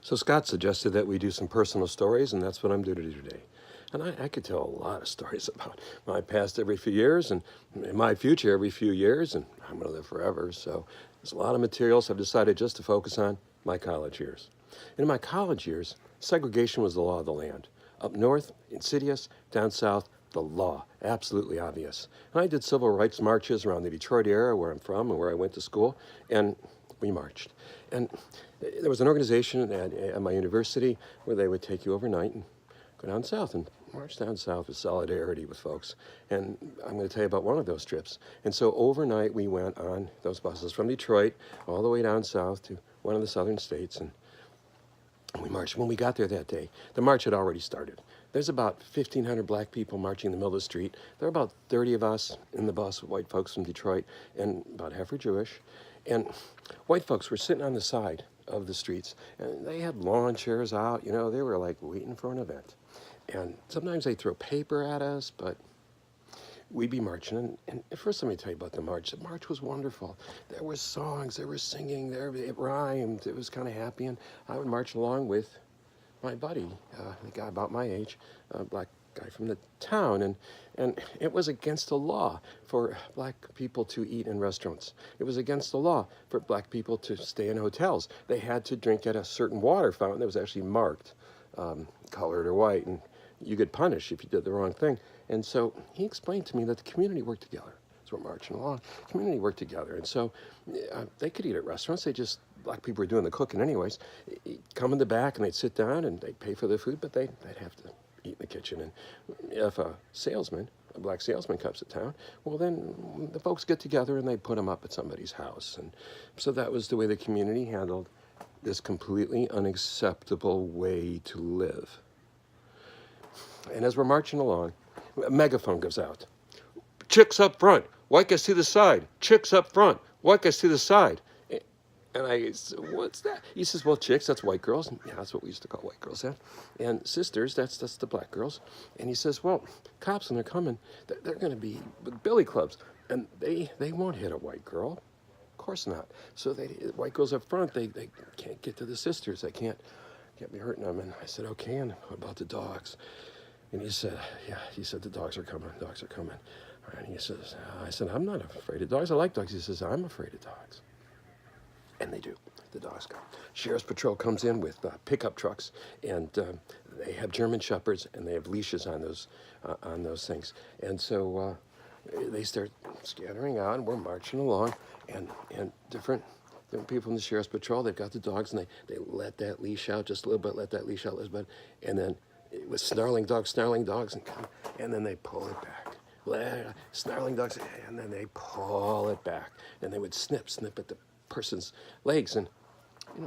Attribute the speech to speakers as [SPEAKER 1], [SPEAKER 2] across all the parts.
[SPEAKER 1] So Scott suggested that we do some personal stories, and that's what I'm doing to do today. And I could tell a lot of stories about my past every few years and my future every few years, and I'm going to live forever. So there's a lot of materials. I've decided just to focus on my college years. And in my college years, segregation was the law of the land. Up north, insidious. Down south, the law, absolutely obvious. And I did civil rights marches around the Detroit area where I'm from and where I went to school, and we marched. And there was an organization at my university where they would take you overnight and go down south and march down south with solidarity with folks. And I'm going to tell you about one of those trips. And so overnight we went on those buses from Detroit all the way down south to one of the southern states, and we marched. When we got there that day, the march had already started. There's about 1,500 black people marching in the middle of the street. There are about 30 of us in the bus, white folks from Detroit, and about half were Jewish. And white folks were sitting on the side of the streets, and they had lawn chairs out. You know, they were like waiting for an event. And sometimes they throw paper at us, but we'd be marching. And first, let me tell you about the march. The march was wonderful. There were songs, there was singing, it rhymed. It was kind of happy, and I would march along with my buddy, the guy about my age, a black guy from the town, and it was against the law for black people to eat in restaurants. It was against the law for black people to stay in hotels. They had to drink at a certain water fountain that was actually marked colored or white, and you get punished if you did the wrong thing. And so he explained to me that the community worked together. So we're marching along. Community worked together, and so they could eat at restaurants. Black people were doing the cooking anyways. Come in the back and they'd sit down and they'd pay for their food, but they'd have to eat in the kitchen. And if a black salesman comes to town, well, then the folks get together and they put them up at somebody's house. And so that was the way the community handled this completely unacceptable way to live. And as we're marching along, a megaphone goes out. Chicks up front, white guys to the side. Chicks up front, white guys to the side. And I said, what's that? He says, well, chicks, that's white girls. Yeah, that's what we used to call white girls then. And sisters, that's the black girls. And he says, well, cops, when they're coming, they're going to be with billy clubs. And they won't hit a white girl. Of course not. So white girls up front, they can't get to the sisters. They can't be hurting them. And I said, okay, and what about the dogs? And he said, yeah, the dogs are coming. And he says, I said, I'm not afraid of dogs. I like dogs. He says, I'm afraid of dogs. And they do. The dogs come. Sheriff's Patrol comes in with pickup trucks, and they have German Shepherds, and they have leashes on those things. And so they start scattering out, and we're marching along, and different people from the Sheriff's Patrol, they've got the dogs, and they let that leash out just a little bit, and then it was snarling dogs, and then they pull it back. Snarling dogs, and then they pull it back, and they would snip at the person's legs, and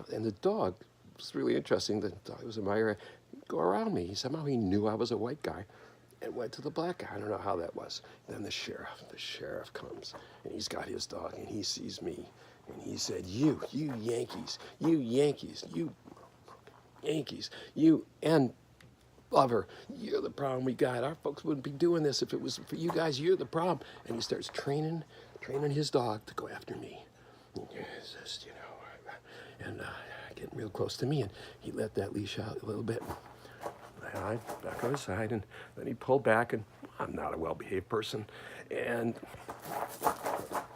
[SPEAKER 1] the dog was really interesting. The dog was admiring. Go around me. Somehow he knew I was a white guy, and went to the black guy. I don't know how that was. And then the sheriff comes, and he's got his dog, and he sees me, and he said, "You Yankees, you and lover, you're the problem we got. Our folks wouldn't be doing this if it was for you guys. You're the problem." And he starts training his dog to go after me. Just, and getting real close to me, and he let that leash out a little bit. And I back on his side, and then he pulled back, and I'm not a well-behaved person, and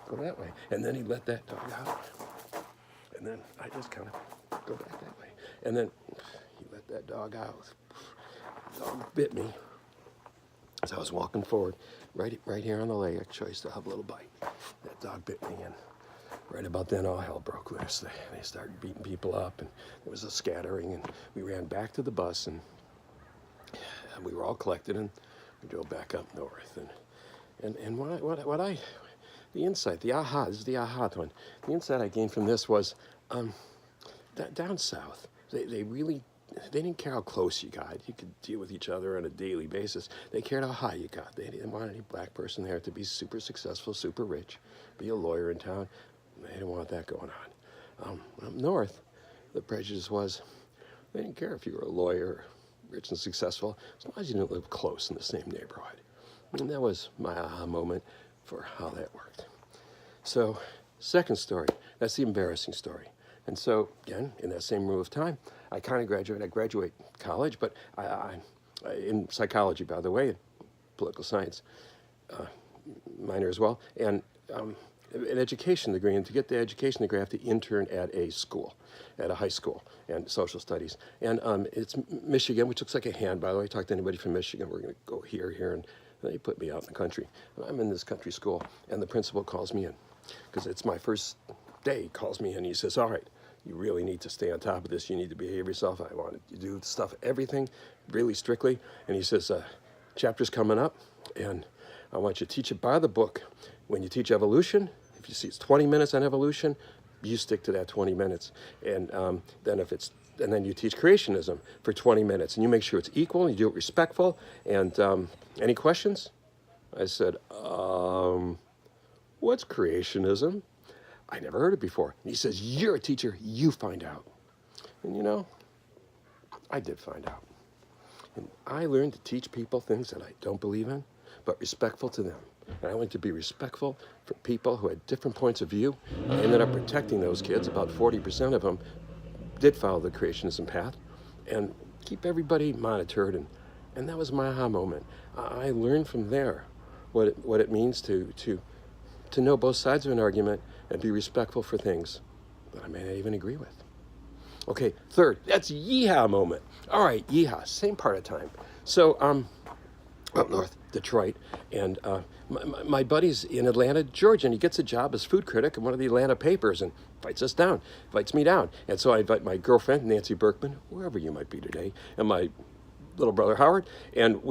[SPEAKER 1] go that way. And then he let that dog out, and then I just kind of go back that way. And then he let that dog out. The dog bit me as I was walking forward, right here on the leg. I chose to have a little bite. That dog bit me, and right about then, all hell broke loose. They started beating people up, and there was a scattering, and we ran back to the bus, and we were all collected, and we drove back up north. And the insight, this is the aha one. The insight I gained from this was down south, they didn't care how close you got. You could deal with each other on a daily basis. They cared how high you got. They didn't want any black person there to be super successful, super rich, be a lawyer in town. They didn't want that going on. Up north, the prejudice was they didn't care if you were a lawyer, rich and successful, as long as you didn't live close in the same neighborhood. And that was my aha moment for how that worked. So, second story, that's the embarrassing story. And so, again, in that same rule of time, I kind of graduate. I graduate college, but in psychology, by the way, political science minor as well, and an education degree. And to get the education degree, I have to intern at a school, at a high school, and social studies. And it's Michigan, which looks like a hand, by the way. Talk to anybody from Michigan. We're going to go here, and they put me out in the country. And I'm in this country school, and the principal calls me in because it's my first day. He calls me in. He says, "All right, you really need to stay on top of this. You need to behave yourself. I want you to do stuff, everything, really strictly." And he says, "Chapter's coming up, and I want you to teach it by the book. When you teach evolution, if you see it's 20 minutes on evolution, you stick to that 20 minutes. And then you teach creationism for 20 minutes, and you make sure it's equal, and you do it respectful. And any questions?" I said, "What's creationism? I never heard it before." And he says, "You're a teacher, you find out." And you know, I did find out. And I learned to teach people things that I don't believe in, but respectful to them. And I went to be respectful for people who had different points of view. I ended up protecting those kids. About 40% of them did follow the creationism path, and keep everybody monitored. And that was my aha moment. I learned from there what it means to know both sides of an argument and be respectful for things that I may not even agree with. Okay, third, that's yeehaw moment. All right, yeehaw, same part of time. So up north, Detroit, and my buddy's in Atlanta, Georgia, and he gets a job as food critic in one of the Atlanta papers and invites me down. And so I invite my girlfriend, Nancy Berkman, wherever you might be today, and my little brother Howard, and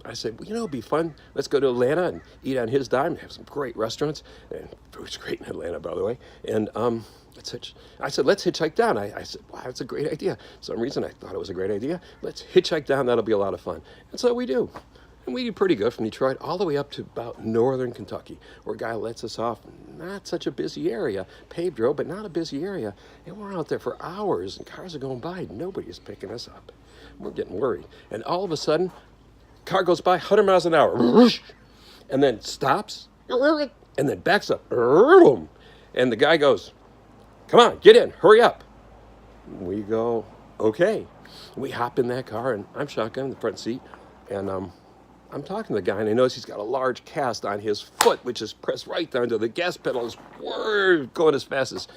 [SPEAKER 1] I said, well, it'd be fun. Let's go to Atlanta and eat on his dime and have some great restaurants. And food's great in Atlanta, by the way. And I said, let's hitchhike down. I said, wow, that's a great idea. For some reason, I thought it was a great idea. Let's hitchhike down. That'll be a lot of fun. And so we do. And we do pretty good from Detroit all the way up to about northern Kentucky, where a guy lets us off. Not such a busy area, paved road, but not a busy area. And we're out there for hours, and cars are going by. Nobody's picking us up. We're getting worried. And all of a sudden, car goes by 100 miles an hour, and then stops, and then backs up. And the guy goes, come on, get in, hurry up. We go, okay. We hop in that car, and I'm shotgun in the front seat, and I'm talking to the guy, and I notice he's got a large cast on his foot, which is pressed right down to the gas pedal. Is going as fast as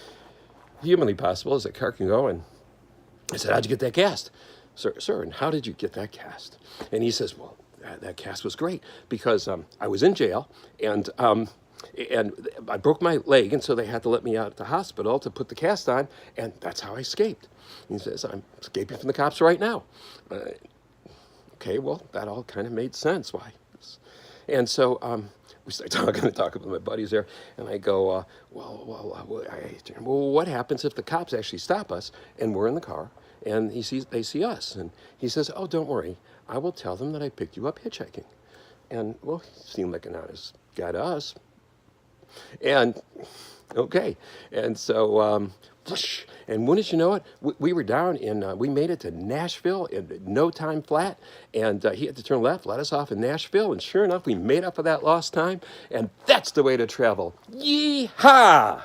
[SPEAKER 1] humanly possible as a car can go. And I said, how'd you get that cast? Sir, and how did you get that cast? And he says, well, that cast was great because I was in jail, and I broke my leg, and so they had to let me out at the hospital to put the cast on, and that's how I escaped. He says, I'm escaping from the cops right now. Okay, well, that all kind of made sense. Why? And so we start talking with my buddies there, and I go, well, what happens if the cops actually stop us, and we're in the car, and they see us? And he says, oh, don't worry. I will tell them that I picked you up hitchhiking. And, well, he seemed like an honest guy to us. And, okay. And so, and wouldn't you know it, we were down we made it to Nashville in no time flat. And he had to turn left, let us off in Nashville. And sure enough, we made up for that lost time. And that's the way to travel. Yee-haw!